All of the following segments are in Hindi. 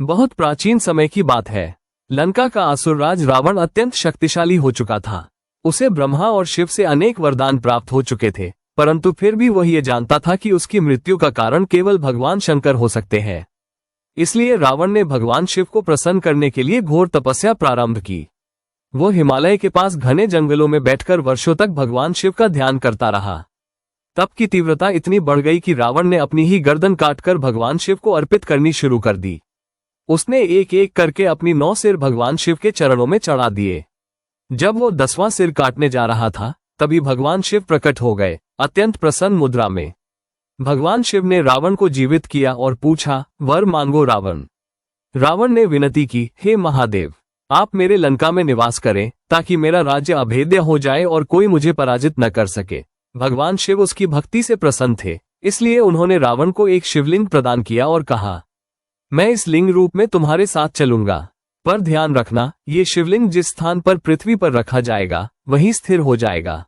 बहुत प्राचीन समय की बात है। लंका का असुरराज रावण अत्यंत शक्तिशाली हो चुका था। उसे ब्रह्मा और शिव से अनेक वरदान प्राप्त हो चुके थे, परंतु फिर भी वह ये जानता था कि उसकी मृत्यु का कारण केवल भगवान शंकर हो सकते हैं। इसलिए रावण ने भगवान शिव को प्रसन्न करने के लिए घोर तपस्या प्रारंभ की। वो हिमालय के पास घने जंगलों में बैठकर वर्षों तक भगवान शिव का ध्यान करता रहा। तप की तीव्रता इतनी बढ़ गई कि रावण ने अपनी ही गर्दन काटकर भगवान शिव को अर्पित करनी शुरू कर दी। उसने एक एक करके अपनी 9 सिर भगवान शिव के चरणों में चढ़ा दिए। जब वो 10वां सिर काटने जा रहा था, तभी भगवान शिव प्रकट हो गए, अत्यंत प्रसन्न मुद्रा में। भगवान शिव ने रावण को जीवित किया और पूछा, वर मांगो रावण। रावण ने विनती की, हे महादेव, आप मेरे लंका में निवास करें ताकि मेरा राज्य अभेद्य हो जाए और कोई मुझे पराजित न कर सके। भगवान शिव उसकी भक्ति से प्रसन्न थे, इसलिए उन्होंने रावण को एक शिवलिंग प्रदान किया और कहा, मैं इस लिंग रूप में तुम्हारे साथ चलूंगा, पर ध्यान रखना, ये शिवलिंग जिस स्थान पर पृथ्वी पर रखा जाएगा वहीं स्थिर हो जाएगा,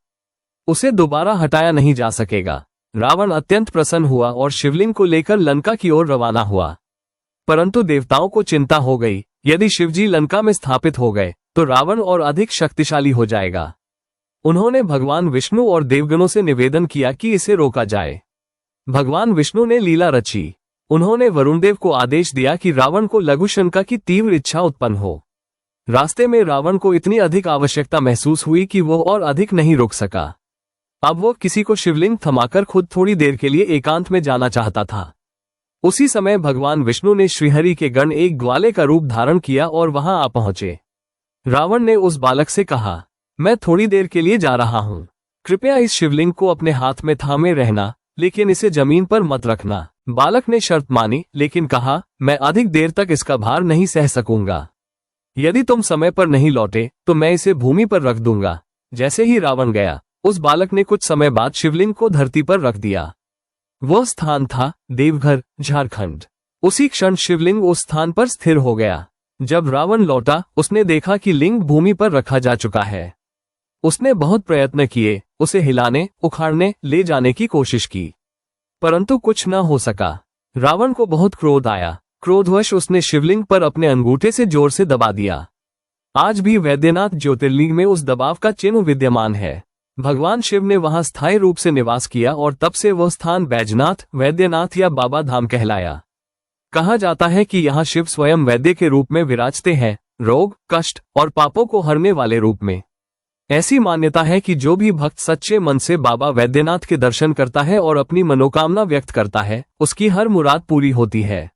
उसे दोबारा हटाया नहीं जा सकेगा। रावण अत्यंत प्रसन्न हुआ और शिवलिंग को लेकर लंका की ओर रवाना हुआ। परंतु देवताओं को चिंता हो गई, यदि शिवजी लंका में स्थापित हो गए तो रावण और अधिक शक्तिशाली हो जाएगा। उन्होंने भगवान विष्णु और देवगणों से निवेदन किया कि इसे रोका जाए। भगवान विष्णु ने लीला रची। उन्होंने वरुणदेव को आदेश दिया कि रावण को लघुशंका की तीव्र इच्छा उत्पन्न हो। रास्ते में रावण को इतनी अधिक आवश्यकता महसूस हुई कि वो और अधिक नहीं रुक सका। अब वो किसी को शिवलिंग थमाकर खुद थोड़ी देर के लिए एकांत में जाना चाहता था। उसी समय भगवान विष्णु ने श्रीहरि के गण एक ग्वाले का रूप धारण किया और वहां आ पहुंचे। रावण ने उस बालक से कहा, मैं थोड़ी देर के लिए जा रहा हूं, कृपया इस शिवलिंग को अपने हाथ में थामे रहना, लेकिन इसे जमीन पर मत रखना। बालक ने शर्त मानी, लेकिन कहा, मैं अधिक देर तक इसका भार नहीं सह सकूंगा। यदि तुम समय पर नहीं लौटे तो मैं इसे भूमि पर रख दूंगा। जैसे ही रावण गया, उस बालक ने कुछ समय बाद शिवलिंग को धरती पर रख दिया। वह स्थान था देवघर, झारखंड। उसी क्षण शिवलिंग उस स्थान पर स्थिर हो गया। जब रावण लौटा, उसने देखा कि लिंग भूमि पर रखा जा चुका है। उसने बहुत प्रयत्न किए, उसे हिलाने, उखाड़ने, ले जाने की कोशिश की, परंतु कुछ न हो सका। रावण को बहुत क्रोध आया। क्रोधवश उसने शिवलिंग पर अपने अंगूठे से जोर से दबा दिया। आज भी वैद्यनाथ ज्योतिर्लिंग में उस दबाव का चिन्ह विद्यमान है। भगवान शिव ने वहां स्थायी रूप से निवास किया और तब से वह स्थान बैजनाथ, वैद्यनाथ या बाबा धाम कहलाया। कहा जाता है कि यहाँ शिव स्वयं वैद्य के रूप में विराजते हैं, रोग, कष्ट और पापों को हरने वाले रूप में। ऐसी मान्यता है कि जो भी भक्त सच्चे मन से बाबा वैद्यनाथ के दर्शन करता है और अपनी मनोकामना व्यक्त करता है, उसकी हर मुराद पूरी होती है।